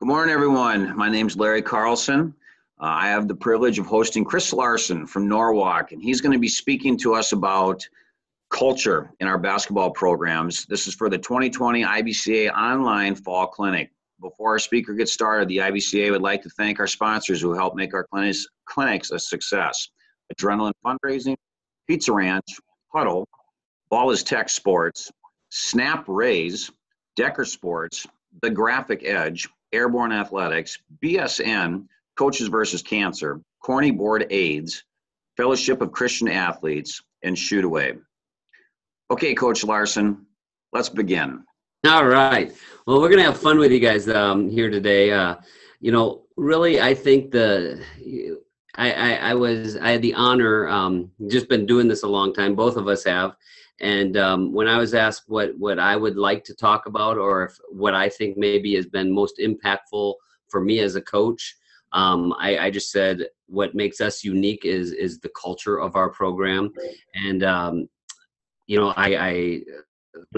Good morning, everyone. My name's Larry Carlson. I have the privilege of hosting Chris Larson from Norwalk, and he's going to be speaking to us about culture in our basketball programs. This is for the 2020 IBCA Online Fall Clinic. Before our speaker gets started, the IBCA would like to thank our sponsors who help make our clinics a success. Adrenaline Fundraising, Pizza Ranch, Huddle, Ball is Tech Sports, Snap Rays, Decker Sports, The Graphic Edge, Airborne Athletics, BSN, Coaches versus Cancer, Corny Board AIDS, Fellowship of Christian Athletes, and Shoot Away. Okay, Coach Larson, let's begin. All right. Well, we're going to have fun with you guys here today. Really, I think I had the honor, just been doing this a long time. Both of us have. And when I was asked what I would like to talk about, or if what I think maybe has been most impactful for me as a coach, I just said what makes us unique is the culture of our program. And, the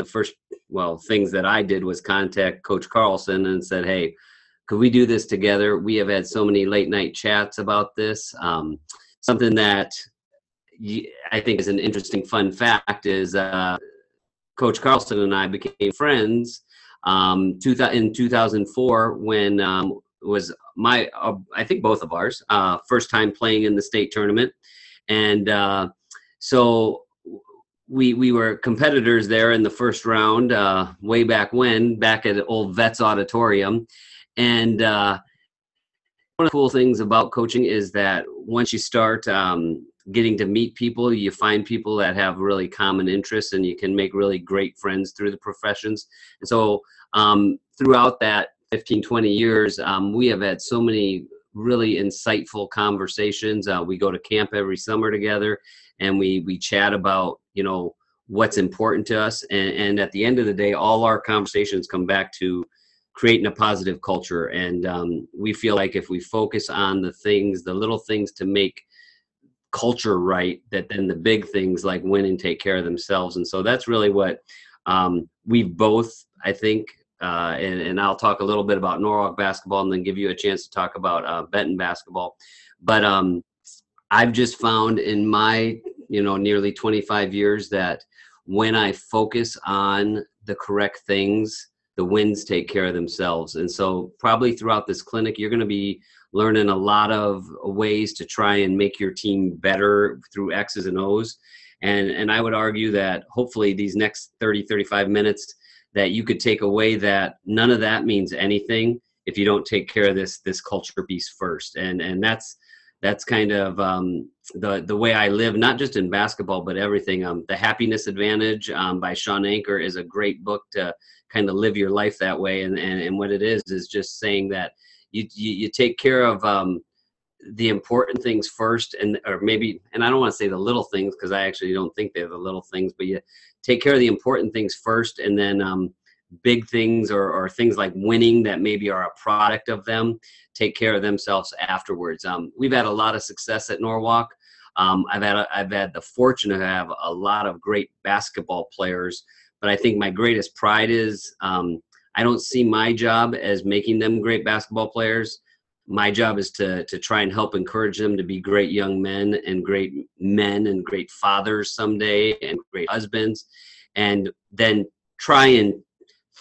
first, things that I did was contact Coach Carlson and said, hey, could we do this together? We have had so many late night chats about this. Something that I think is an interesting fun fact is Coach Carlson and I became friends in 2004 when was my, I think both of ours, first time playing in the state tournament. And so we were competitors there in the first round way back when, back at old Vets Auditorium. And one of the cool things about coaching is that once you start getting to meet people, you find people that have really common interests, and you can make really great friends through the professions. And so throughout that 15, 20 years, we have had so many really insightful conversations. We go to camp every summer together, and we chat about, what's important to us. And at the end of the day, all our conversations come back to creating a positive culture. And we feel like if we focus on the little things to make culture right, that then the big things like win and take care of themselves. And so that's really what we've both, I think, and I'll talk a little bit about Norwalk basketball and then give you a chance to talk about Benton basketball. But I've just found in my, nearly 25 years that when I focus on the correct things, the wins take care of themselves. And so probably throughout this clinic, you're going to be learning a lot of ways to try and make your team better through X's and O's. And I would argue that hopefully these next 30, 35 minutes that you could take away that none of that means anything if you don't take care of this culture piece first. And that's kind of the way I live, not just in basketball, but everything. The Happiness Advantage by Sean Anker is a great book to kind of live your life that way. And what it is just saying that you take care of the important things first, and I don't want to say the little things because I actually don't think they're the little things, but you take care of the important things first, and then big things or things like winning that maybe are a product of them take care of themselves afterwards. We've had a lot of success at Norwalk. I've had the fortune to have a lot of great basketball players, but I think my greatest pride is I don't see my job as making them great basketball players. My job is to try and help encourage them to be great young men and great fathers someday and great husbands, and then try and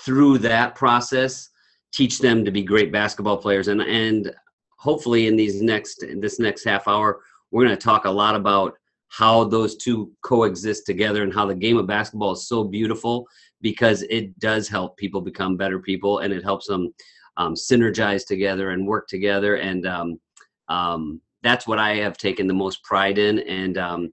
through that process teach them to be great basketball players. And hopefully in this next half hour, we're going to talk a lot about how those two coexist together and how the game of basketball is so beautiful because it does help people become better people, and it helps them synergize together and work together. And that's what I have taken the most pride in. And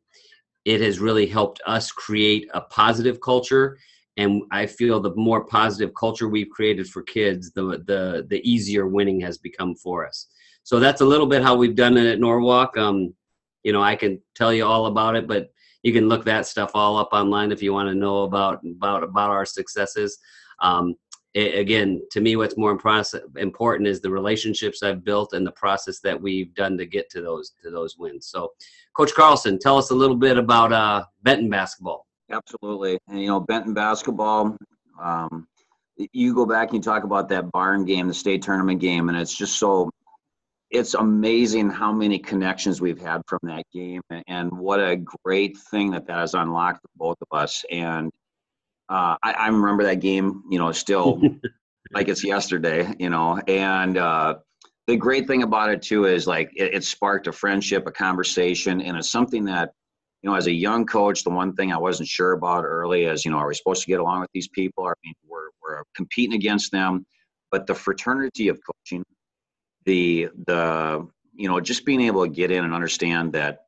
it has really helped us create a positive culture. And I feel the more positive culture we've created for kids, the easier winning has become for us. So that's a little bit how we've done it at Norwalk. I can tell you all about it, but you can look that stuff all up online if you want to know about our successes. Again, to me, what's more important is the relationships I've built and the process that we've done to get to those wins. So, Coach Carlson, tell us a little bit about Benton basketball. Absolutely. And, Benton basketball, you go back and you talk about that barn game, the state tournament game, and it's amazing how many connections we've had from that game, and what a great thing that has unlocked for both of us. And I remember that game, still like it's yesterday, and the great thing about it too is like it sparked a friendship, a conversation, and it's something that, as a young coach, the one thing I wasn't sure about early is, are we supposed to get along with these people? I mean, we're competing against them, but the fraternity of coaching, the just being able to get in and understand that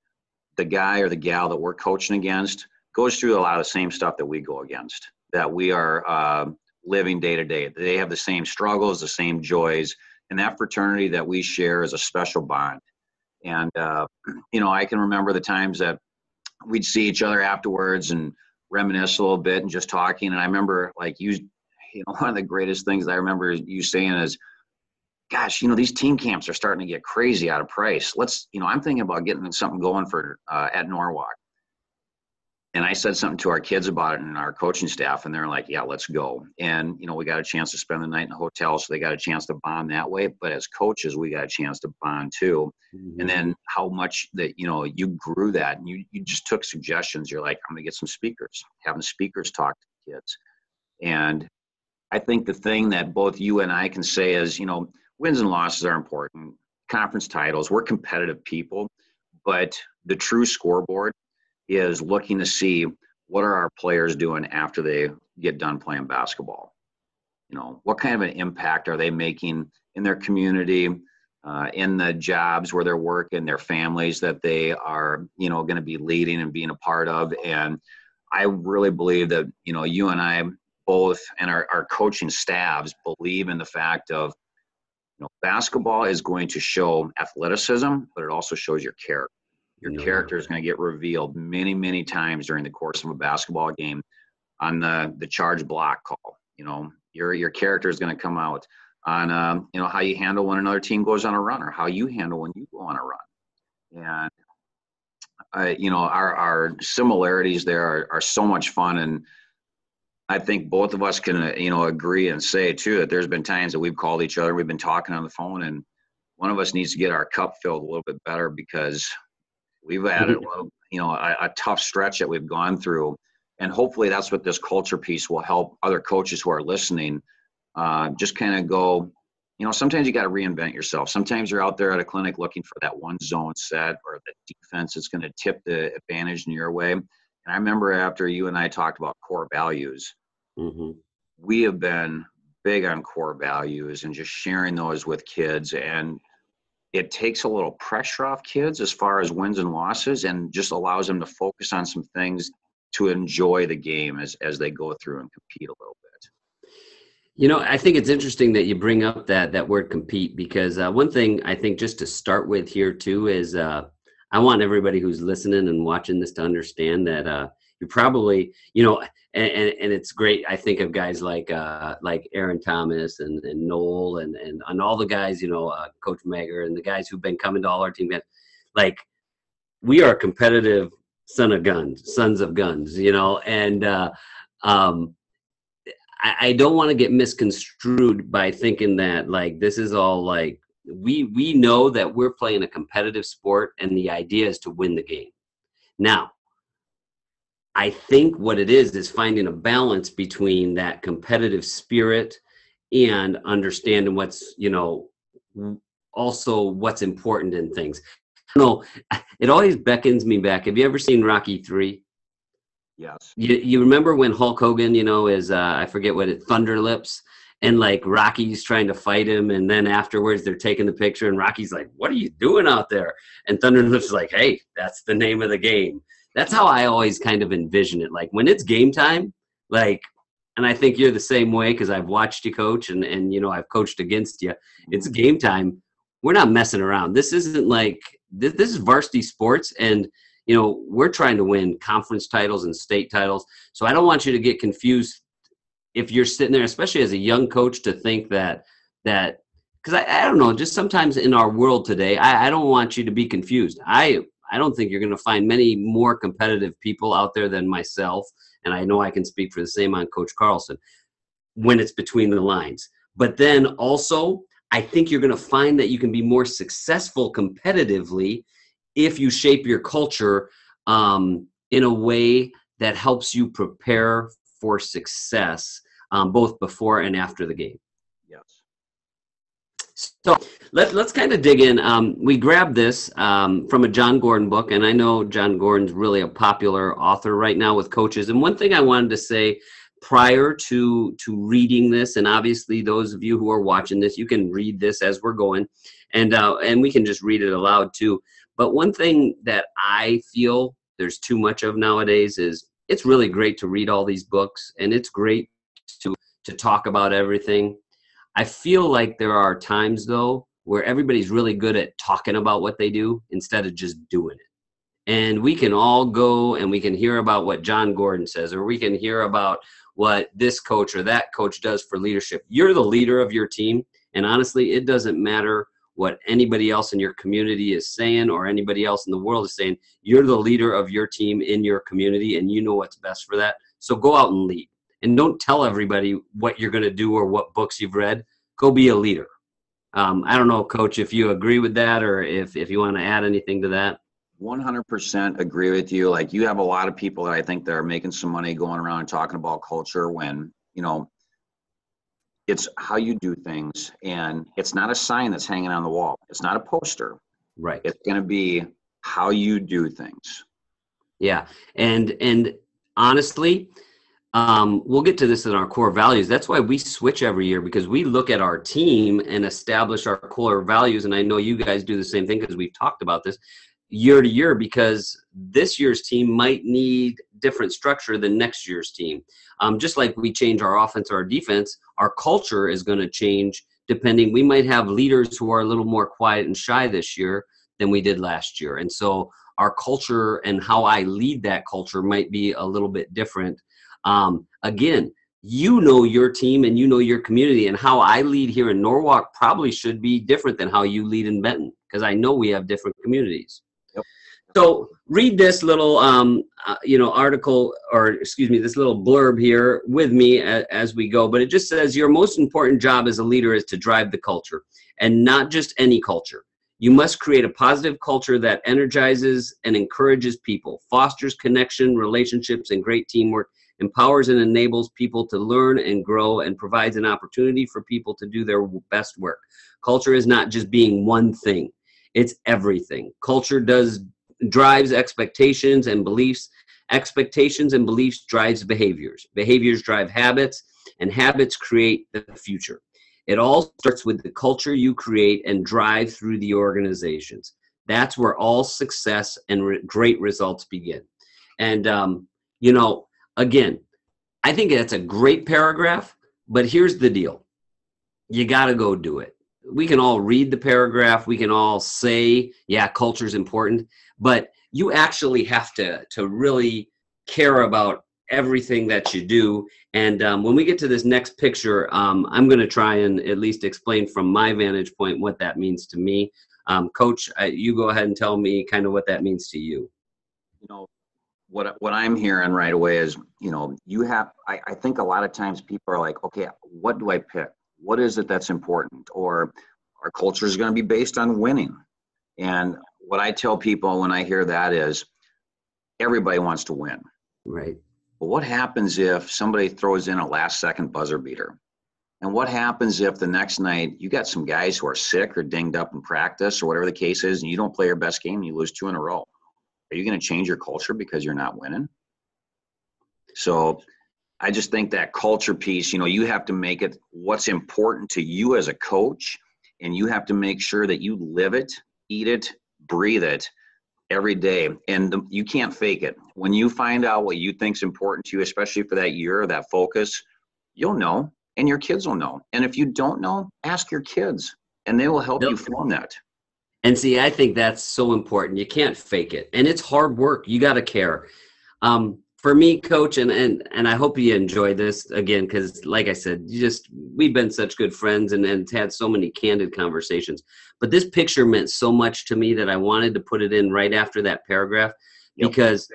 the guy or the gal that we're coaching against goes through a lot of the same stuff that we go against, that we are living day to day. They have the same struggles, the same joys, and that fraternity that we share is a special bond. And, I can remember the times that we'd see each other afterwards and reminisce a little bit and just talking. And I remember like one of the greatest things I remember you saying is, gosh, these team camps are starting to get crazy out of price. I'm thinking about getting something going for at Norwalk. And I said something to our kids about it and our coaching staff, and they're like, yeah, let's go. And, we got a chance to spend the night in a hotel, so they got a chance to bond that way. But as coaches, we got a chance to bond too. Mm-hmm. And then how much that, you grew that, and you just took suggestions. You're like, I'm going to get some speakers, having speakers talk to the kids. And I think the thing that both you and I can say is, wins and losses are important. Conference titles, we're competitive people, but the true scoreboard is looking to see what are our players doing after they get done playing basketball. What kind of an impact are they making in their community, in the jobs where they're working, their families that they are, going to be leading and being a part of. And I really believe that, you and I both and our coaching staffs believe in the fact of, basketball is going to show athleticism, but it also shows your character. Your character is going to get revealed many, many times during the course of a basketball game on the charge block call. Your character is going to come out on, how you handle when another team goes on a run, or how you handle when you go on a run. And, our similarities there are so much fun. And I think both of us can, agree and say too, that there's been times that we've called each other, we've been talking on the phone, and one of us needs to get our cup filled a little bit better, because we've had a tough stretch that we've gone through. And hopefully that's what this culture piece will help other coaches who are listening just kind of go, sometimes you got to reinvent yourself. Sometimes you're out there at a clinic looking for that one zone set or the defense that's going to tip the advantage in your way. And I remember after you and I talked about core values, mm-hmm. we have been big on core values and just sharing those with kids. And it takes a little pressure off kids as far as wins and losses, and just allows them to focus on some things to enjoy the game as they go through and compete a little bit. I think it's interesting that you bring up that word compete, because one thing I think just to start with here too is I want everybody who's listening and watching this to understand that you probably, and it's great. I think of guys like Aaron Thomas and Noel and all the guys, Coach Megger and the guys who've been coming to all our team. Like, we are competitive sons of guns, and I don't want to get misconstrued by thinking that like this is all like we know that we're playing a competitive sport, and the idea is to win the game. Now, I think what it is finding a balance between that competitive spirit and understanding what's, also what's important in things. It always beckons me back. Have you ever seen Rocky III? Yes. You remember when Hulk Hogan, is I forget what Thunder Lips, and like Rocky's trying to fight him, and then afterwards they're taking the picture, and Rocky's like, "What are you doing out there?" And Thunder Lips is like, "Hey, that's the name of the game." That's how I always kind of envision it. Like when it's game time, like, and I think you're the same way because I've watched you coach and I've coached against you. It's game time. We're not messing around. This isn't like this is varsity sports, and we're trying to win conference titles and state titles. So I don't want you to get confused if you're sitting there, especially as a young coach, to think that because I don't know, just sometimes in our world today, I don't want you to be confused. I don't think you're going to find many more competitive people out there than myself. And I know I can speak for the same on Coach Carlson. when it's between the lines. But then also, I think you're going to find that you can be more successful competitively if you shape your culture in a way that helps you prepare for success, both before and after the game. Yes. So let's kind of dig in. We grabbed this from a John Gordon book, and I know John Gordon's really a popular author right now with coaches. And one thing I wanted to say prior to reading this, and obviously those of you who are watching this, you can read this as we're going, and we can just read it aloud too. But one thing that I feel there's too much of nowadays is it's really great to read all these books, and it's great to talk about everything. I feel like there are times, though, where everybody's really good at talking about what they do instead of just doing it. And we can all go and we can hear about what John Gordon says, or we can hear about what this coach or that coach does for leadership. You're the leader of your team. And honestly, it doesn't matter what anybody else in your community is saying or anybody else in the world is saying. You're the leader of your team in your community, and you know what's best for that. So go out and lead. And don't tell everybody what you're going to do or what books you've read. Go be a leader. I don't know, Coach, if you agree with that or if you want to add anything to that. 100% agree with you. Like, you have a lot of people that I think that are making some money going around and talking about culture when, it's how you do things. And it's not a sign that's hanging on the wall. It's not a poster. Right. It's going to be how you do things. Yeah. And honestly, we'll get to this in our core values. That's why we switch every year, because we look at our team and establish our core values. And I know you guys do the same thing because we've talked about this year to year, because this year's team might need different structure than next year's team. Just like we change our offense or our defense, our culture is going to change depending. We might have leaders who are a little more quiet and shy this year than we did last year. And so our culture and how I lead that culture might be a little bit different. Again, you know your team and you know your community, and how I lead here in Norwalk probably should be different than how you lead in Benton, because I know we have different communities. Yep. So read this little, article, or excuse me, this little blurb here with me as we go. But it just says your most important job as a leader is to drive the culture, and not just any culture. You must create a positive culture that energizes and encourages people, fosters connection, relationships, and great teamwork, empowers and enables people to learn and grow, and provides an opportunity for people to do their best work. Culture is not just being one thing. It's everything. Culture drives expectations and beliefs. Expectations and beliefs drives behaviors. Behaviors drive habits, and habits create the future. It all starts with the culture you create and drive through the organizations. That's where all success and great results begin. And, again, I think that's a great paragraph, but here's the deal. You got to go do it. We can all read the paragraph. We can all say, yeah, culture is important, but you actually have to really care about everything that you do. And when we get to this next picture, I'm going to try and at least explain from my vantage point what that means to me. Coach, you go ahead and tell me kind of what that means to you. What I'm hearing right away is, I think a lot of times people are like, okay, what do I pick? What is it that's important? Or our culture is going to be based on winning. And what I tell people when I hear that is everybody wants to win. Right. But what happens if somebody throws in a last second buzzer beater? And what happens if the next night you got some guys who are sick or dinged up in practice or whatever the case is, and you don't play your best game and you lose 2 in a row? Are you going to change your culture because you're not winning? So I just think that culture piece, you have to make it what's important to you as a coach, and you have to make sure that you live it, eat it, breathe it every day. And you can't fake it. When you find out what you think is important to you, especially for that year, that focus, you'll know, and your kids will know. And if you don't know, ask your kids, and they will help you form that. And see, I think that's so important. You can't fake it. And it's hard work. You got to care. For me, Coach, and I hope you enjoy this again, because like I said, we've been such good friends and had so many candid conversations. But this picture meant so much to me that I wanted to put it in right after that paragraph, because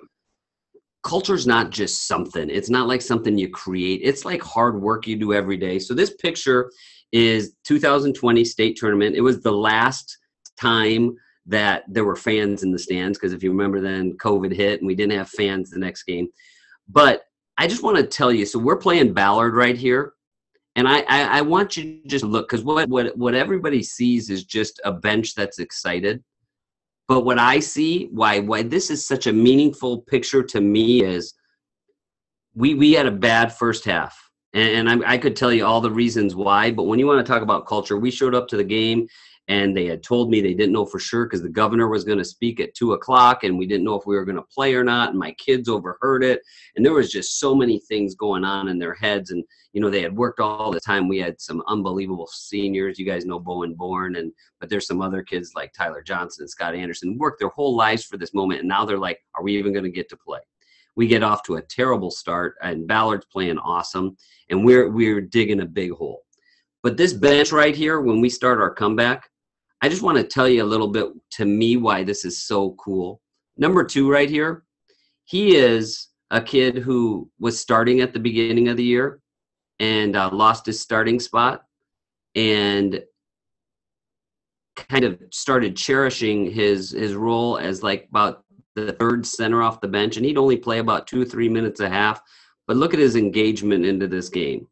culture's not just something. It's not like something you create. It's like hard work you do every day. So this picture is 2020 state tournament. It was the last time that there were fans in the stands, because if you remember then COVID hit and we didn't have fans the next game. But I just want to tell you, so we're playing Ballard right here. And I want you to just look, because what everybody sees is just a bench that's excited. But what I see, why this is such a meaningful picture to me, is we had a bad first half. And I could tell you all the reasons why. But when you want to talk about culture, we showed up to the game, and they had told me they didn't know for sure because the governor was going to speak at 2:00, and we didn't know if we were going to play or not. And my kids overheard it. And there was just so many things going on in their heads. And, you know, they had worked all the time. We had some unbelievable seniors. You guys know Bowen Bourne, but there's some other kids like Tyler Johnson and Scott Anderson, worked their whole lives for this moment. And now they're like, are we even going to get to play? We get off to a terrible start, and Ballard's playing awesome, and we're digging a big hole. But this bench right here, when we start our comeback, I just want to tell you a little bit, to me, why this is so cool. Number 2 right here, he is a kid who was starting at the beginning of the year and lost his starting spot, and kind of started cherishing his role as like about the third center off the bench, and he'd only play about 2 or 3 minutes a half. But look at his engagement into this game.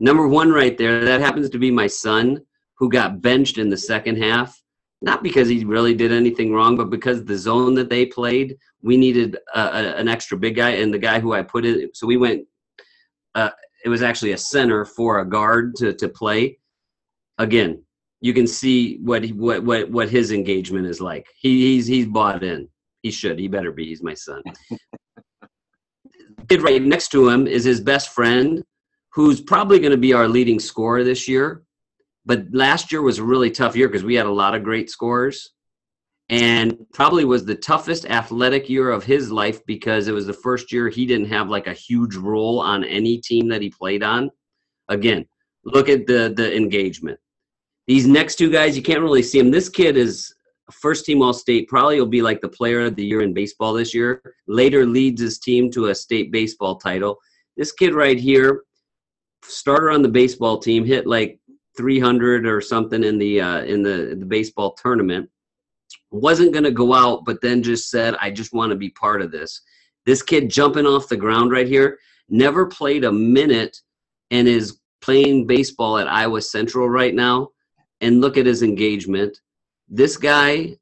Number 1 right there, that happens to be my son, who got benched in the second half, not because he really did anything wrong, but because the zone that they played, we needed an extra big guy, and the guy who I put in, so we went, it was actually a center for a guard to play. Again, you can see what his engagement is like. He's bought in. He better be. He's my son. Kid right next to him is his best friend, who's probably going to be our leading scorer this year. But last year was a really tough year because we had a lot of great scorers, and probably was the toughest athletic year of his life because it was the first year he didn't have like a huge role on any team that he played on. Again, look at the engagement. These next 2 guys, you can't really see them. This kid is first team All-State, probably will be like the player of the year in baseball this year. Later leads his team to a state baseball title. This kid right here, starter on the baseball team, hit like 300 or something in the baseball tournament. Wasn't going to go out, but then just said, I just want to be part of this. This kid jumping off the ground right here, never played a minute, and is playing baseball at Iowa Central right now. And look at his engagement. This guy,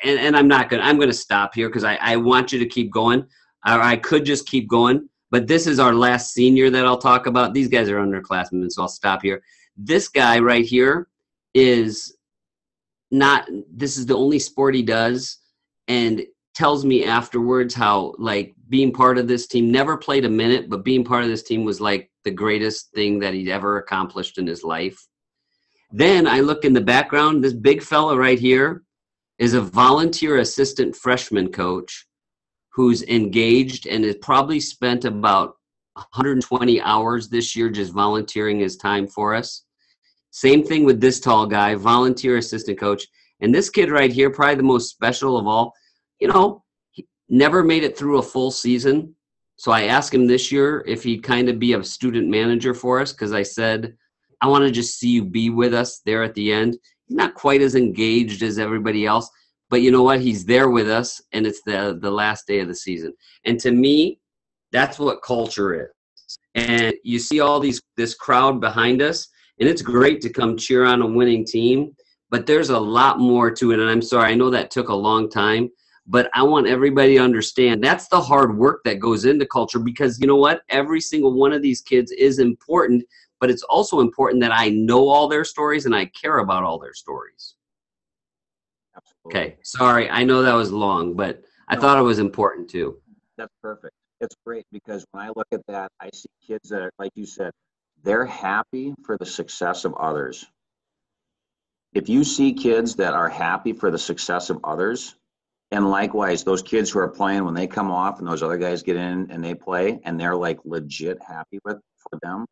and I'm going to stop here because I want you to keep going. I could just keep going, but this is our last senior that I'll talk about. These guys are underclassmen, so I'll stop here. This guy right here is not, this is the only sport he does, and tells me afterwards how, like, being part of this team, never played a minute, but being part of this team was like the greatest thing that he'd ever accomplished in his life. Then I look in the background, this big fella right here is a volunteer assistant freshman coach who's engaged and has probably spent about 120 hours this year just volunteering his time for us. Same thing with this tall guy, volunteer assistant coach. And this kid right here, probably the most special of all, you know, he never made it through a full season. So I asked him this year if he'd kind of be a student manager for us, because I said, I want to just see you be with us there at the end. He's not quite as engaged as everybody else, but you know what? He's there with us, and it's the last day of the season. And to me, that's what culture is. And you see all this crowd behind us, and it's great to come cheer on a winning team, but there's a lot more to it. And I'm sorry, I know that took a long time, but I want everybody to understand that's the hard work that goes into culture, because you know what? Every single one of these kids is important, but it's also important that I know all their stories and I care about all their stories. Absolutely. Okay, sorry, I know that was long, but I thought it was important too. That's perfect. It's great, because when I look at that, I see kids that are, like you said, they're happy for the success of others. If you see kids that are happy for the success of others, and likewise, those kids who are playing, when they come off and those other guys get in and they play and they're like legit happy for them,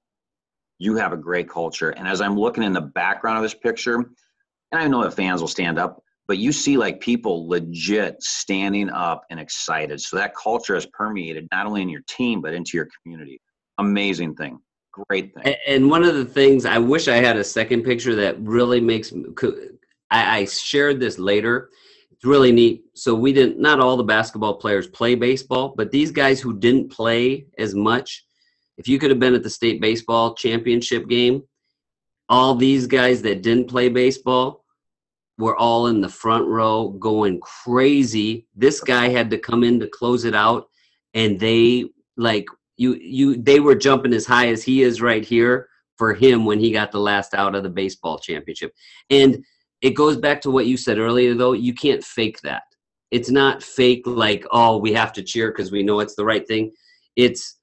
you have a great culture. And as I'm looking in the background of this picture, and I know the fans will stand up, but you see like people legit standing up and excited. So that culture has permeated not only in your team, but into your community. Amazing thing. Great thing. And one of the things, I wish I had a second picture that really makes, I shared this later. It's really neat. So not all the basketball players play baseball, but these guys who didn't play as much, if you could have been at the state baseball championship game, all these guys that didn't play baseball were all in the front row going crazy. This guy had to come in to close it out, and they they were jumping as high as he is right here for him when he got the last out of the baseball championship. And it goes back to what you said earlier, though. You can't fake that. It's not fake like, oh, we have to cheer because we know it's the right thing. It's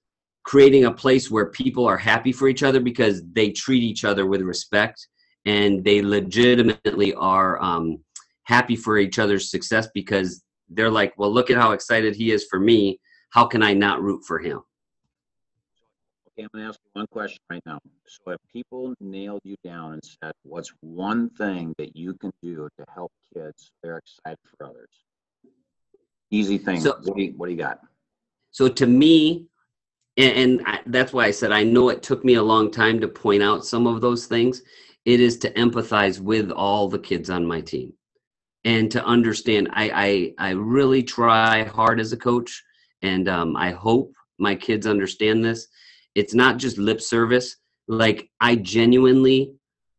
creating a place where people are happy for each other because they treat each other with respect, and they legitimately are happy for each other's success because they're like, well, look at how excited he is for me. How can I not root for him? Okay, I'm going to ask you one question right now. So if people nailed you down and said, what's one thing that you can do to help kids so they're excited for others? Easy thing. So, what do you got? So to me, that's why I said I know it took me a long time to point out some of those things. It is to empathize with all the kids on my team and to understand. I really try hard as a coach, and I hope my kids understand this. It's not just lip service. Like, I genuinely,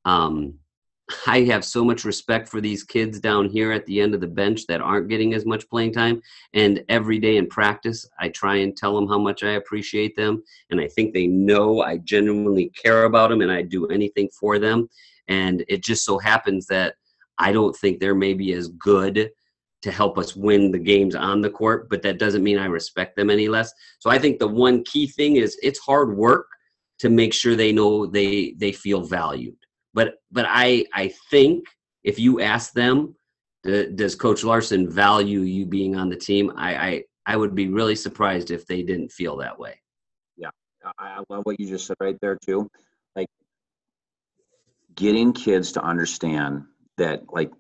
I have so much respect for these kids down here at the end of the bench that aren't getting as much playing time. And every day in practice, I try and tell them how much I appreciate them. And I think they know I genuinely care about them and I do anything for them. And it just so happens that I don't think they're maybe as good to help us win the games on the court, but that doesn't mean I respect them any less. So I think the one key thing is it's hard work to make sure they know they feel valued. But I think if you ask them, does Coach Larson value you being on the team? I would be really surprised if they didn't feel that way. Yeah, I love what you just said right there too. Like, getting kids to understand that, like,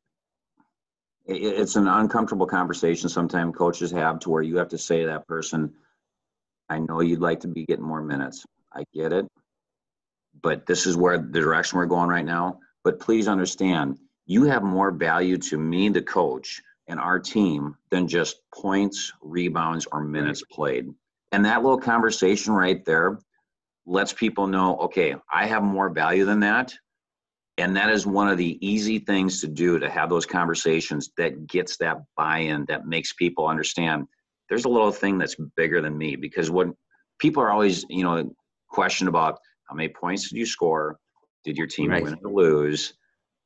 it's an uncomfortable conversation sometimes coaches have to where you have to say to that person, I know you'd like to be getting more minutes. I get it. But this is where the direction we're going right now. But please understand, you have more value to me, the coach, and our team than just points, rebounds, or minutes played. And that little conversation right there lets people know, okay, I have more value than that. And that is one of the easy things to do, to have those conversations that gets that buy-in, that makes people understand there's a little thing that's bigger than me. Because when people are always, question about how many points did you score? Did your team win or lose?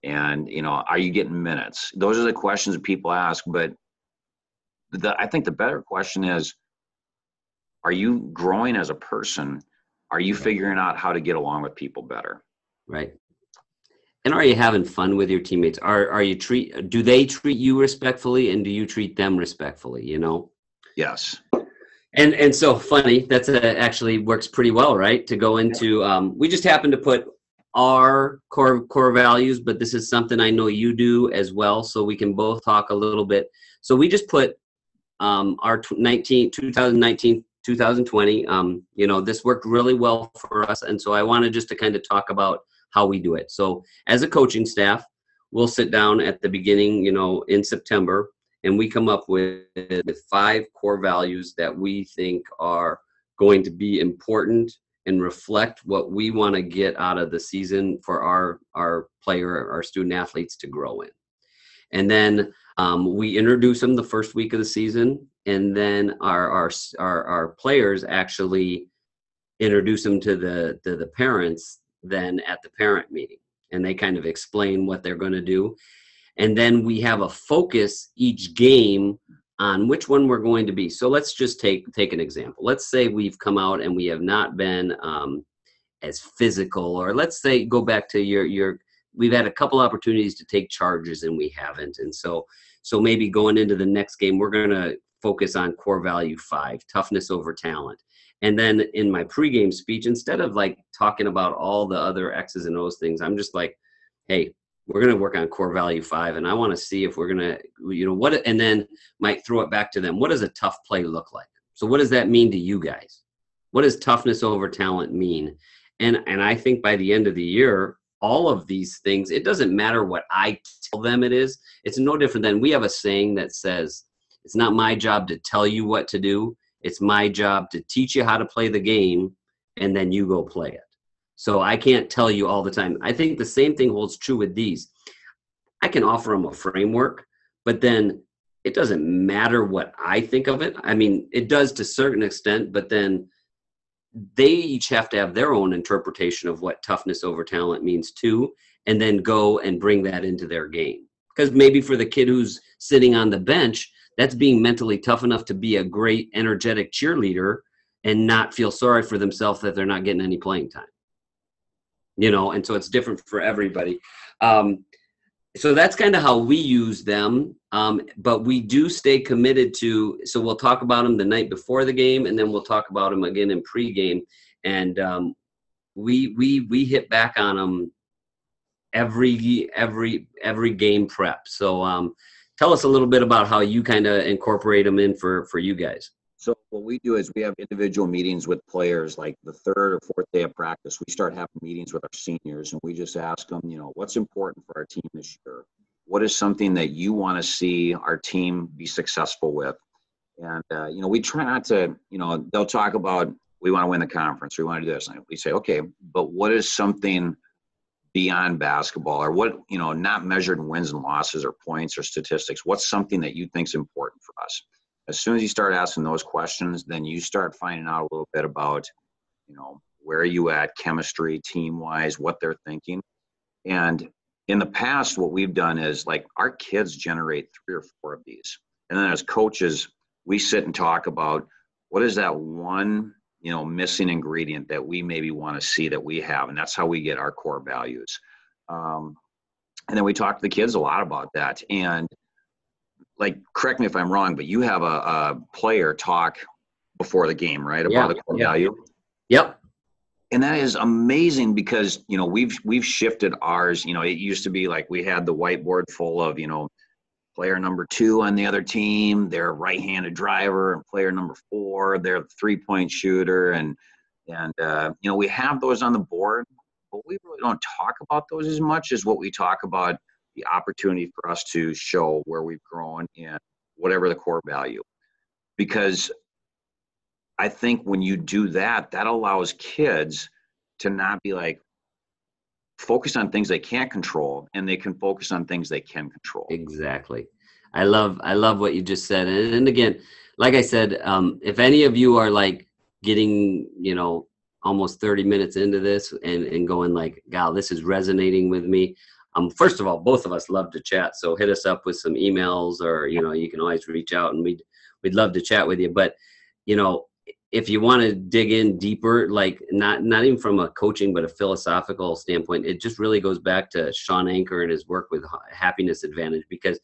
And, are you getting minutes? Those are the questions that people ask. But I think the better question is, are you growing as a person? Are you figuring out how to get along with people better? Right. And are you having fun with your teammates? Do they treat you respectfully, and do you treat them respectfully, Yes. And so funny, that's actually works pretty well, right? To go into, we just happen to put our core values, but this is something I know you do as well, so we can both talk a little bit. So we just put our 2019, 2020, this worked really well for us. And so I wanted just to kind of talk about how we do it. So as a coaching staff, we'll sit down at the beginning, in September, and we come up with 5 core values that we think are going to be important and reflect what we want to get out of the season for our student athletes to grow in. And then we introduce them the first week of the season, and then our players actually introduce them to the parents then at the parent meeting, and they kind of explain what they're going to do. And then we have a focus each game on which one we're going to be. So let's just take an example. Let's say we've come out and we have not been as physical, or let's say go back to we've had a couple opportunities to take charges and we haven't. And so maybe going into the next game, we're going to focus on core value 5, toughness over talent. And then in my pregame speech, instead of like talking about all the other X's and O's things, I'm just like, hey, we're going to work on core value 5. And I want to see if we're going to, what, and then might throw it back to them. What does a tough play look like? So what does that mean to you guys? What does toughness over talent mean? And I think by the end of the year, all of these things, it doesn't matter what I tell them it is. It's no different than, we have a saying that says, it's not my job to tell you what to do. It's my job to teach you how to play the game, and then you go play it. So I can't tell you all the time. I think the same thing holds true with these. I can offer them a framework, but then it doesn't matter what I think of it. I mean, it does to a certain extent, but then they each have to have their own interpretation of what toughness over talent means too, and then go and bring that into their game. Because maybe for the kid who's sitting on the bench, that's being mentally tough enough to be a great, energetic cheerleader and not feel sorry for themselves that they're not getting any playing time. And so it's different for everybody. So that's kind of how we use them. But we do stay committed to, so we'll talk about them the night before the game, and then we'll talk about them again in pregame. And we hit back on them every game prep. So tell us a little bit about how you kind of incorporate them in for you guys. So what we do is we have individual meetings with players, like the third or fourth day of practice. We start having meetings with our seniors, and we just ask them, what's important for our team this year? What is something that you want to see our team be successful with? And, we try not to, they'll talk about, we want to win the conference, we want to do this. And we say, okay, but what is something beyond basketball, or what, not measured in wins and losses or points or statistics? What's something that you think is important for us? As soon as you start asking those questions, then you start finding out a little bit about, where are you at chemistry, team-wise, what they're thinking. And in the past, what we've done is, like, our kids generate 3 or 4 of these. And then as coaches, we sit and talk about, what is that one, missing ingredient that we maybe want to see that we have? And that's how we get our core values. And then we talk to the kids a lot about that. And, like, correct me if I'm wrong, but you have a player talk before the game, right? About the core value. Yep. And that is amazing because, we've shifted ours. It used to be like we had the whiteboard full of, player number 2 on the other team, they're a right-handed driver, and player number 4, they're the 3-point shooter. And we have those on the board, but we really don't talk about those as much as what we talk about the opportunity for us to show where we've grown in whatever the core value. Because I think when you do that, that allows kids to not be like, focus on things they can't control, and they can focus on things they can control. Exactly. I love what you just said. And again, like I said, if any of you are like getting, almost 30 minutes into this and going like, "God, this is resonating with me." First of all, both of us love to chat. So hit us up with some emails, or, you can always reach out, and we'd love to chat with you. But, if you want to dig in deeper, like not even from a coaching, but a philosophical standpoint, it just really goes back to Sean Anker and his work with Happiness Advantage, because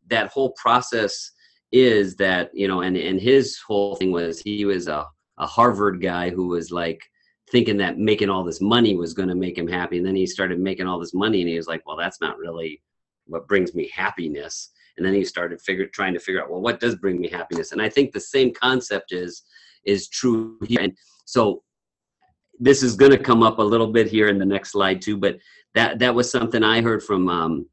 that whole process is that, and his whole thing was, he was a Harvard guy who was like thinking that making all this money was going to make him happy. And then he started making all this money, and he was like, well, that's not really what brings me happiness. And then he started trying to figure out, well, what does bring me happiness? And I think the same concept is true here. And so this is going to come up a little bit here in the next slide too, but that was something I heard from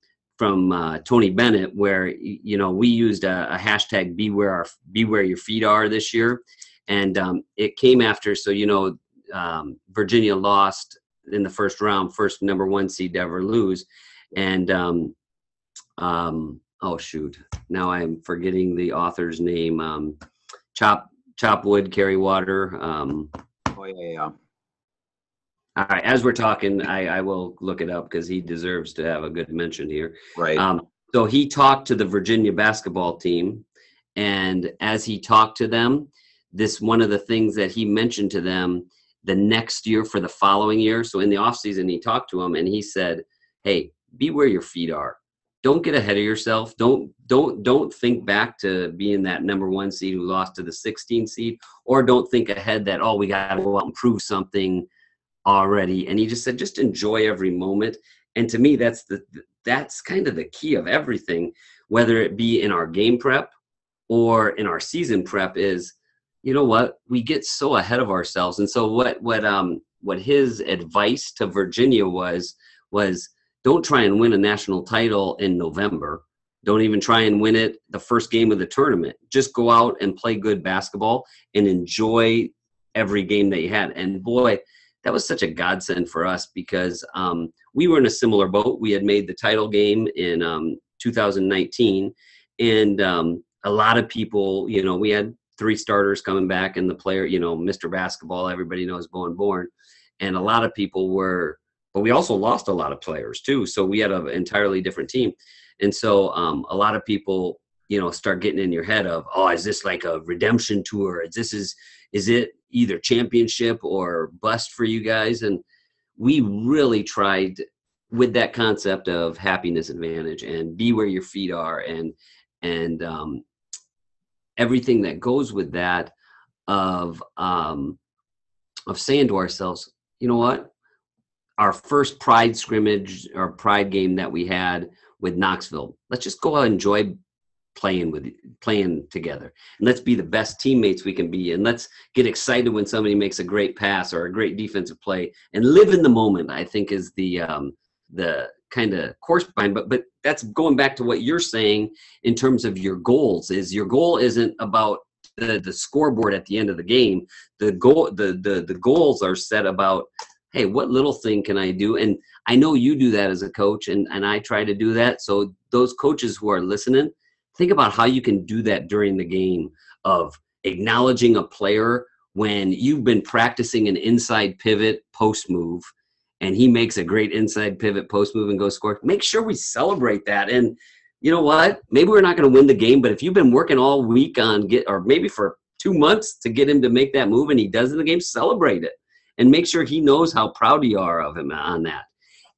Tony Bennett, where, we used a hashtag be where your feet are this year. And it came after, so, Virginia lost in the first round, first number 1 seed to ever lose. And, oh shoot, now I'm forgetting the author's name. Chop wood, carry water. Yeah. All right. As we're talking, I will look it up because he deserves to have a good mention here. Right. So he talked to the Virginia basketball team, and as he talked to them, one of the things that he mentioned to them the next year for the following year. So in the offseason, he talked to them, and he said, "Hey, be where your feet are. Don't get ahead of yourself. Don't think back to being that number 1 seed who lost to the 16 seed, or don't think ahead that, oh, we got to go out and prove something already." And he just said, just enjoy every moment. And to me, that's the that's kind of the key of everything, whether it be in our game prep or in our season prep. Is, you know what, we get so ahead of ourselves. And so what his advice to Virginia was don't try and win a national title in November. Don't even try and win it the first game of the tournament. Just go out and play good basketball and enjoy every game that you had. And boy, that was such a godsend for us, because we were in a similar boat. We had made the title game in 2019, and a lot of people, we had 3 starters coming back, and the player, Mr. Basketball, everybody knows Bowen, and a lot of people were, but we also lost a lot of players too. So we had an entirely different team. And so a lot of people, start getting in your head of, oh, is this like a redemption tour? Is it either championship or bust for you guys? And we really tried with that concept of happiness advantage and be where your feet are, and everything that goes with that, of saying to ourselves, you know what, our first pride scrimmage or pride game that we had with Knoxville, let's just go out and enjoy playing together, and let's be the best teammates we can be, and let's get excited when somebody makes a great pass or a great defensive play, and live in the moment, I think, is the kind of course behind. But that's going back to what you're saying in terms of your goals. Is your goal isn't about the scoreboard at the end of the game. The goals are set about, hey, what little thing can I do? And I know you do that as a coach, and I try to do that. So those coaches who are listening, think about how you can do that during the game, of acknowledging a player when you've been practicing an inside pivot post move, and he makes a great inside pivot post move and goes score. Make sure we celebrate that. And you know what? Maybe we're not going to win the game, but if you've been working all week or maybe for 2 months to get him to make that move and he does in the game, celebrate it. And make sure he knows how proud you are of him on that.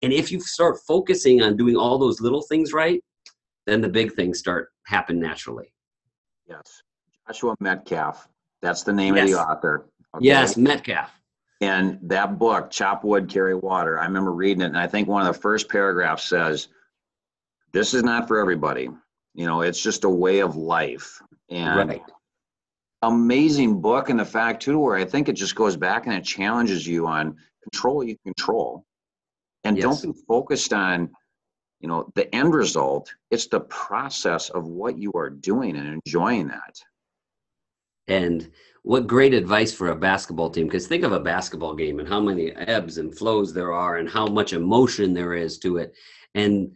And if you start focusing on doing all those little things right, then the big things start happen naturally. Yes. Joshua Metcalf. That's the name of the author. Okay? Yes, Metcalf. And that book, Chop Wood, Carry Water, I remember reading it, and I think one of the first paragraphs says, this is not for everybody. It's just a way of life. And right. Amazing book, and the fact too, where I think it just goes back and it challenges you on control what you control, and don't be focused on the end result. It's the process of what you are doing and enjoying that. And what great advice for a basketball team, because think of a basketball game and how many ebbs and flows there are and how much emotion there is to it. And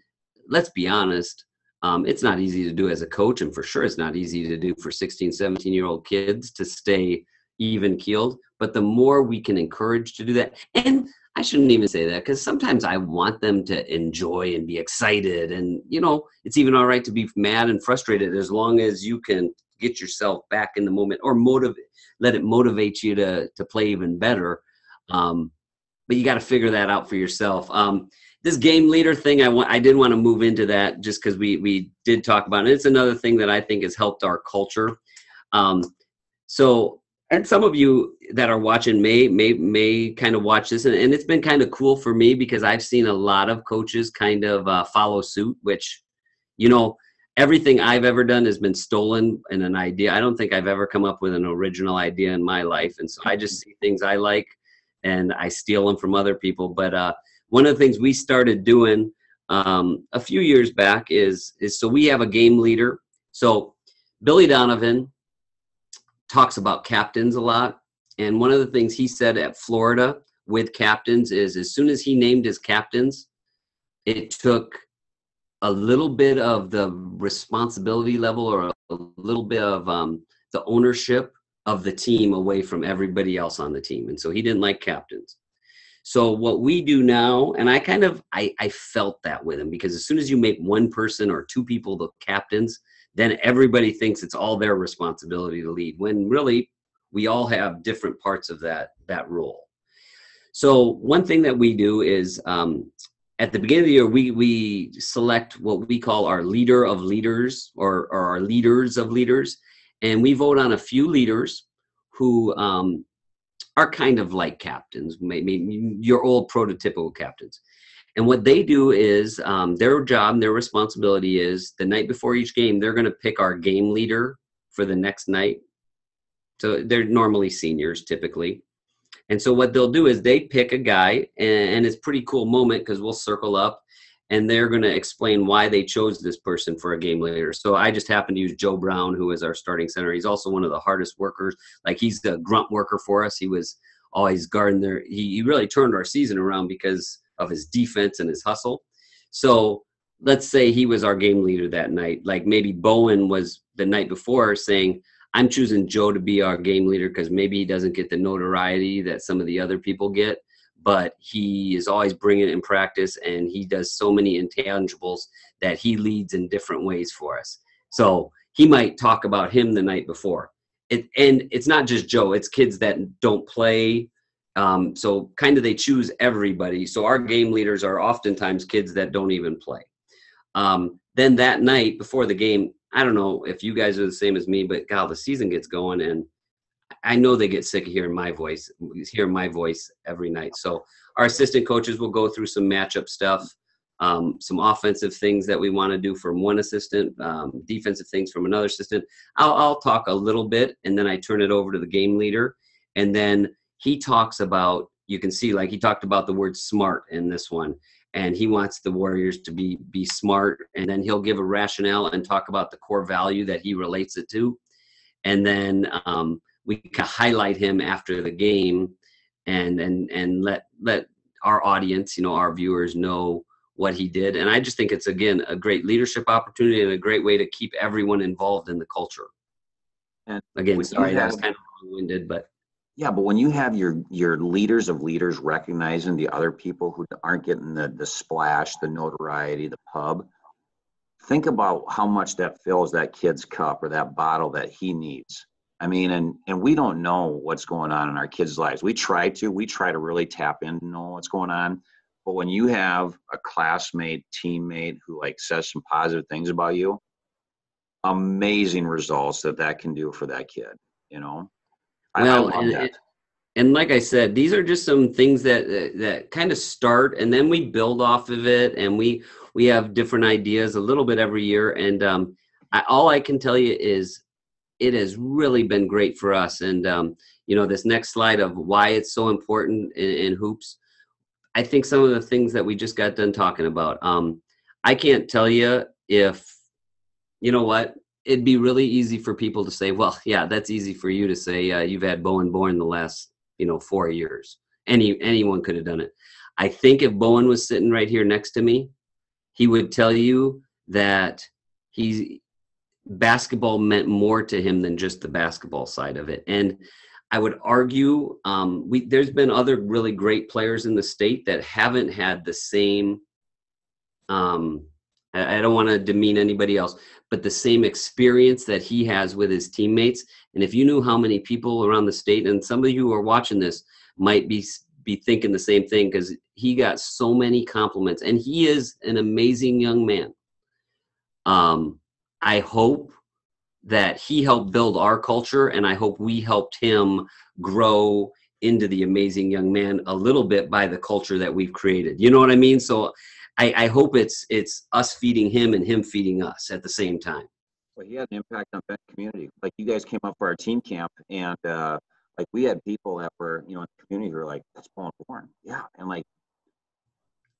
let's be honest, it's not easy to do as a coach, and for sure it's not easy to do for 16, 17-year-old kids to stay even keeled. But the more we can encourage to do that, and I shouldn't even say that, because sometimes I want them to enjoy and be excited, and it's even all right to be mad and frustrated as long as you can get yourself back in the moment, or let it motivate you to play even better. But you got to figure that out for yourself. This game leader thing, I did want to move into that just because we did talk about it. It's another thing that I think has helped our culture. And some of you that are watching may kind of watch this, and it's been kind of cool for me because I've seen a lot of coaches kind of follow suit, which, everything I've ever done has been stolen in an idea. I don't think I've ever come up with an original idea in my life. And so I just see things I like and I steal them from other people. But one of the things we started doing a few years back is so we have a game leader. So Billy Donovan talks about captains a lot. And one of the things he said at Florida with captains is, as soon as he named his captains, it took a little bit of the responsibility level, or a little bit of the ownership of the team away from everybody else on the team. And so he didn't like captains. So what we do now, and I felt that with him, because as soon as you make one person or two people the captains, then everybody thinks it's all their responsibility to lead, when really we all have different parts of that role. So one thing that we do is at the beginning of the year, we select what we call our leader of leaders, or our leaders of leaders. And we vote on a few leaders who are kind of like captains, maybe your old prototypical captains. And what they do is their job, their responsibility is the night before each game, they're going to pick our game leader for the next night. So they're normally seniors typically. And so what they'll do is they pick a guy, and it's a pretty cool moment because we'll circle up and they're going to explain why they chose this person for a game leader. So I just happened to use Joe Brown, who is our starting center. He's also one of the hardest workers. Like, he's the grunt worker for us. He was always guarding there. He really turned our season around because of his defense and his hustle. So let's say he was our game leader that night. Like, maybe Bowen was the night before saying, I'm choosing Joe to be our game leader because maybe he doesn't get the notoriety that some of the other people get, but he is always bringing it in practice, and he does so many intangibles that he leads in different ways for us. So he might talk about him the night before. And it's not just Joe, it's kids that don't play. So kind of they choose everybody. So our game leaders are oftentimes kids that don't even play. Then that night before the game, I don't know if you guys are the same as me, but God, the season gets going, and I know they get sick of hearing my voice every night. So our assistant coaches will go through some matchup stuff, some offensive things that we want to do from one assistant, defensive things from another assistant. I'll talk a little bit, and then I turn it over to the game leader. And then he talks about, you can see, like, he talked about the word smart in this one. And he wants the Warriors to be smart. And then he'll give a rationale and talk about the core value that he relates it to. And then we can highlight him after the game and let our audience, our viewers, know what he did. And I just think it's, again, a great leadership opportunity and a great way to keep everyone involved in the culture. And again, sorry, that was kind of long-winded, but. Yeah, but when you have your leaders of leaders recognizing the other people who aren't getting the splash, the notoriety, the pub, think about how much that fills that kid's cup or that bottle that he needs. I mean, and we don't know what's going on in our kids' lives. We try to really tap in to know what's going on. But when you have a classmate, teammate who says some positive things about you, amazing results that can do for that kid, Well, and like I said, these are just some things that kind of start, and then we build off of it, and we have different ideas a little bit every year. And all I can tell you is it has really been great for us. And this next slide of why it's so important in hoops, I think some of the things that we just got done talking about. I can't tell you if, it'd be really easy for people to say, well, yeah, that's easy for you to say. You've had Bowen born the last, 4 years. Anyone could have done it. I think if Bowen was sitting right here next to me, he would tell you that basketball meant more to him than just the basketball side of it. And I would argue there's been other really great players in the state that haven't had the same I don't want to demean anybody else, but the same experience that he has with his teammates. And if you knew how many people around the state, and some of you who are watching this might be thinking the same thing, because he got so many compliments, and he is an amazing young man. I hope that he helped build our culture, and I hope we helped him grow into the amazing young man a little bit by the culture that we've created. You know what I mean? So I hope it's us feeding him and him feeding us at the same time. Well, he had an impact on Benton community. Like, you guys came up for our team camp, and we had people that were, in the community who were like, that's Bowen Born. Yeah. And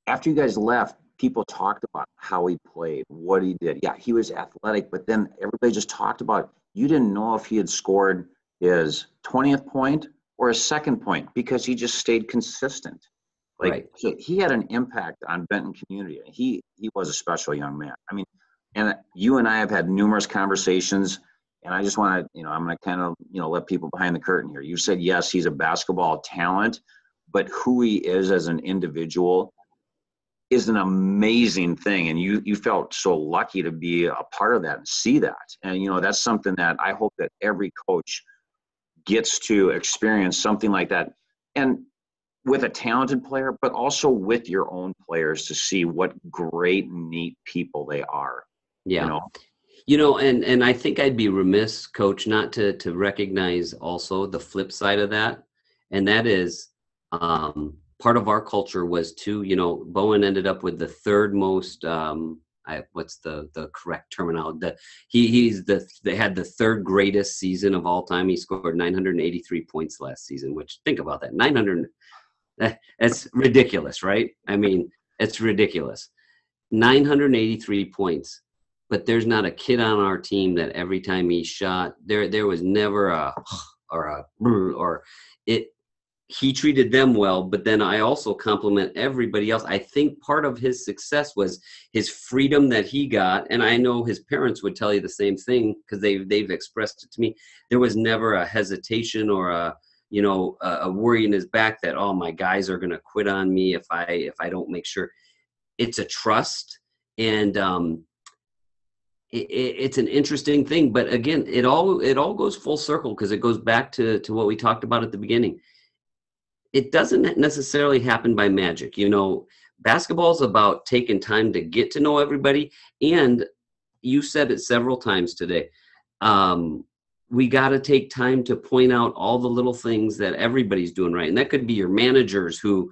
after you guys left, people talked about how he played, what he did. Yeah, he was athletic, but then everybody just talked about, you didn't know if he had scored his 20th point or his second point because he just stayed consistent. Right. So he had an impact on Benton community. He was a special young man. I mean, and you and I have had numerous conversations, and I just want to, I'm going to kind of, let people behind the curtain here. You said, yes, he's a basketball talent, but who he is as an individual is an amazing thing. And you felt so lucky to be a part of that and see that. And, that's something that I hope that every coach gets to experience, something like that. And with a talented player, but also with your own players, to see what great, neat people they are. Yeah. And I think I'd be remiss, Coach, not to recognize also the flip side of that. And that is part of our culture was too, Bowen ended up with the third most, what's the correct terminology? They had the third greatest season of all time. He scored 983 points last season, which, think about that, 900. That's ridiculous, right? I mean, it's ridiculous. 983 points, but there's not a kid on our team that every time he shot, there was never he treated them well. But then I also compliment everybody else. I think part of his success was his freedom that he got, and I know his parents would tell you the same thing because they've expressed it to me. There was never a hesitation or a worry in his back that, oh, my guys are going to quit on me if I don't make sure. It's a trust, and it's an interesting thing. But again, it all goes full circle because it goes back to what we talked about at the beginning. It doesn't necessarily happen by magic. Basketball is about taking time to get to know everybody. And you said it several times today. We got to take time to point out all the little things that everybody's doing right. And that could be your managers who,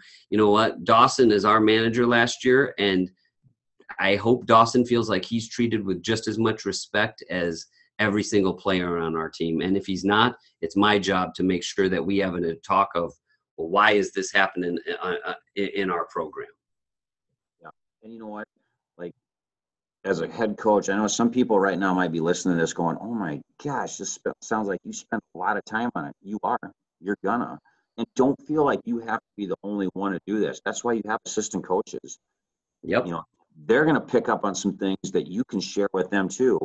Dawson is our manager last year. And I hope Dawson feels like he's treated with just as much respect as every single player on our team. And if he's not, it's my job to make sure that we have a talk of, well, why is this happening in our program? Yeah. And you know what? Like, as a head coach, I know some people right now might be listening to this going, oh my gosh, this sounds like you spent a lot of time on it. You are. You're gonna. And don't feel like you have to be the only one to do this. That's why you have assistant coaches. Yep. They're going to pick up on some things that you can share with them too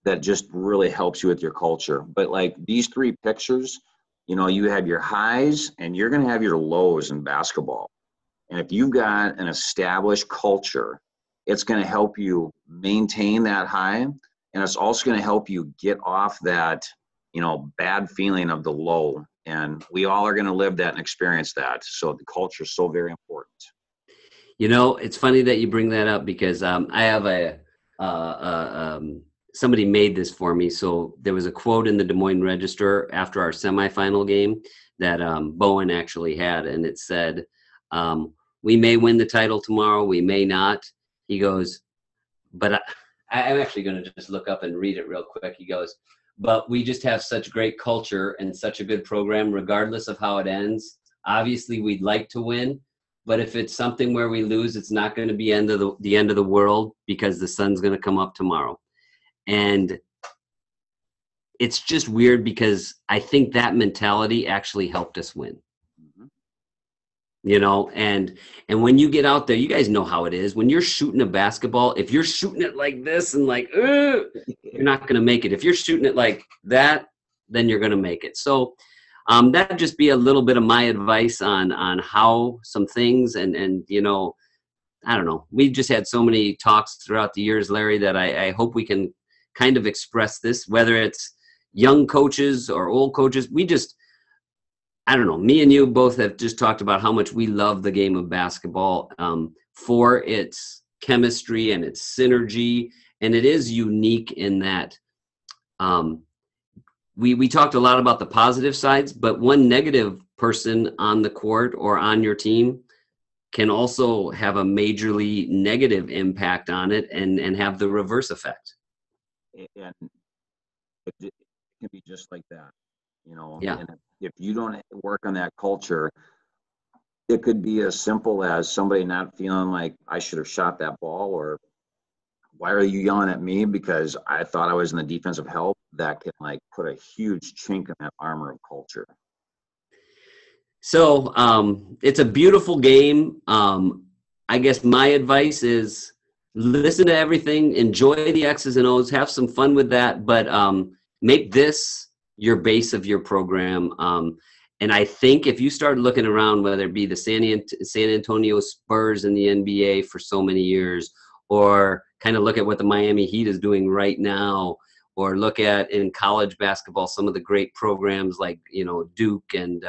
that just really helps you with your culture. But like these three pictures, you have your highs and you're going to have your lows in basketball. And if you've got an established culture, it's going to help you maintain that high. And it's also going to help you get off that, bad feeling of the low. And we all are going to live that and experience that. So the culture is so very important. It's funny that you bring that up because I have somebody made this for me. So there was a quote in the Des Moines Register after our semifinal game that Bowen actually had, and it said, we may win the title tomorrow, we may not. He goes, but I'm actually going to just look up and read it real quick. He goes, but we just have such great culture and such a good program, regardless of how it ends. Obviously, we'd like to win. But if it's something where we lose, it's not going to be the end of the world because the sun's going to come up tomorrow. And it's just weird because I think that mentality actually helped us win. And when you get out there, you guys know how it is. When you're shooting a basketball, if you're shooting it like this and like, you're not going to make it. If you're shooting it like that, then you're going to make it. So that'd just be a little bit of my advice on how some things and I don't know. We've just had so many talks throughout the years, Larry, that I hope we can kind of express this, whether it's young coaches or old coaches. I don't know. Me and you both have just talked about how much we love the game of basketball for its chemistry and its synergy. And it is unique in that we talked a lot about the positive sides, but one negative person on the court or on your team can also have a majorly negative impact on it and have the reverse effect. And it can be just like that, Yeah. And if you don't work on that culture, it could be as simple as somebody not feeling like I should have shot that ball, or why are you yelling at me because I thought I was in the defensive help. That can put a huge chink in that armor of culture. So it's a beautiful game. I guess my advice is listen to everything, enjoy the X's and O's, have some fun with that, but make this your base of your program. And I think if you start looking around, whether it be the San Antonio Spurs in the NBA for so many years, or kind of look at what the Miami Heat is doing right now, or look at in college basketball, some of the great programs like, Duke and,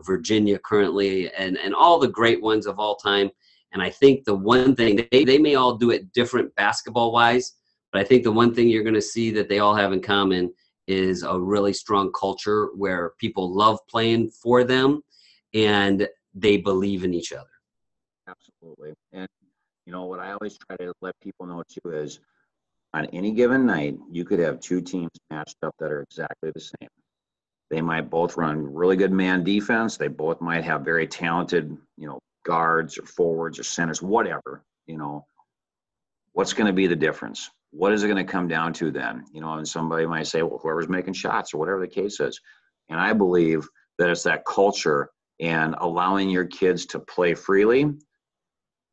Virginia currently, and all the great ones of all time. And I think the one thing, they may all do it different basketball-wise, but I think the one thing you're going to see that they all have in common is a really strong culture where people love playing for them, and they believe in each other. Absolutely. And what I always try to let people know too is on any given night, you could have two teams matched up that are exactly the same. They might both run really good man defense. They both might have very talented, guards or forwards or centers, whatever, what's going to be the difference? What is it going to come down to then? And somebody might say, well, whoever's making shots or whatever the case is. And I believe that it's that culture and allowing your kids to play freely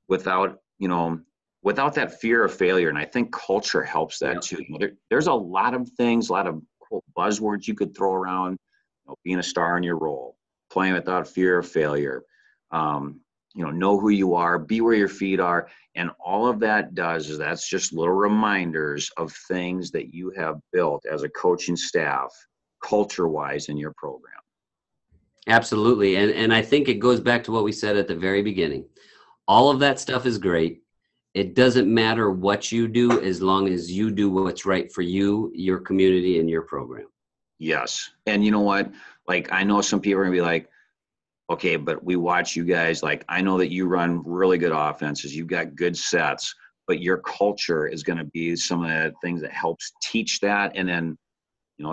without that fear of failure. And I think culture helps that too. There's a lot of things, a lot of quote buzzwords you could throw around, being a star in your role, playing without fear of failure, know who you are, be where your feet are. And all of that does is that's just little reminders of things that you have built as a coaching staff, culture-wise in your program. Absolutely. And I think it goes back to what we said at the very beginning. All of that stuff is great. It doesn't matter what you do as long as you do what's right for you, your community, and your program. Yes. And you know what? Like, I know some people are going to be like, okay, but we watch you guys. Like, I know that you run really good offenses. You've got good sets, but your culture is going to be some of the things that helps teach that. And then,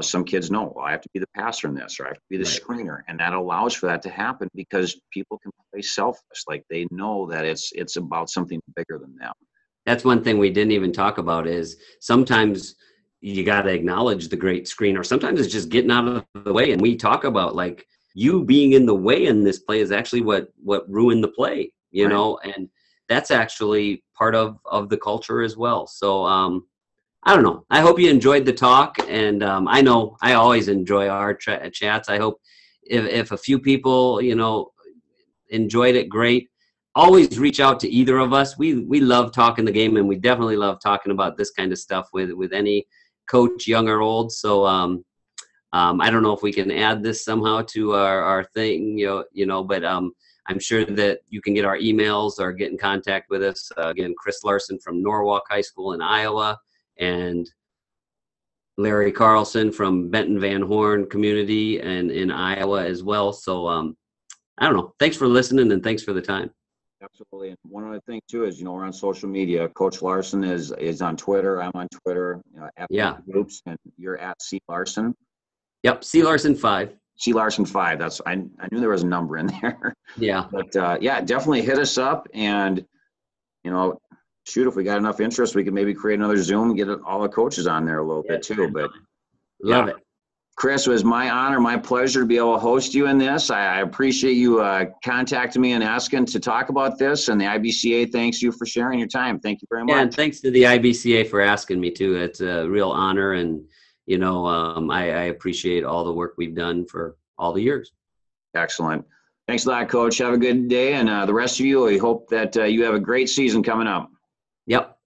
some kids know, well, I have to be the passer in this, or I have to be the screener. And that allows for that to happen because people can play selfless. Like, they know that it's about something bigger than them. That's one thing we didn't even talk about is sometimes you got to acknowledge the great screener. Sometimes it's just getting out of the way. And we talk about like you being in the way in this play is actually what ruined the play, and that's actually part of the culture as well. So, I don't know. I hope you enjoyed the talk, and I know I always enjoy our chats. I hope if a few people, enjoyed it, great. Always reach out to either of us. We love talking the game, and we definitely love talking about this kind of stuff with any coach, young or old. So I don't know if we can add this somehow to our thing, but I'm sure that you can get our emails or get in contact with us. Again, Chris Larson from Norwalk High School in Iowa, and Larry Carlson from Benton Van Horn Community and in Iowa as well. So I don't know. Thanks for listening, and thanks for the time. Absolutely. And one other thing too is, we're on social media. Coach Larson is on Twitter. I'm on Twitter. At groups, and you're at C Larson. Yep, C Larson 5. C Larson 5. That's I knew there was a number in there. Yeah. But definitely hit us up, and shoot, if we got enough interest, we could maybe create another Zoom, get all the coaches on there a little bit too. But love it. Chris, it was my honor, my pleasure to be able to host you in this. I appreciate you contacting me and asking to talk about this. And the IBCA thanks you for sharing your time. Thank you very much. Yeah, and thanks to the IBCA for asking me too. It's a real honor, and I appreciate all the work we've done for all the years. Excellent. Thanks a lot, Coach. Have a good day, and the rest of you, we hope that you have a great season coming up. Yep.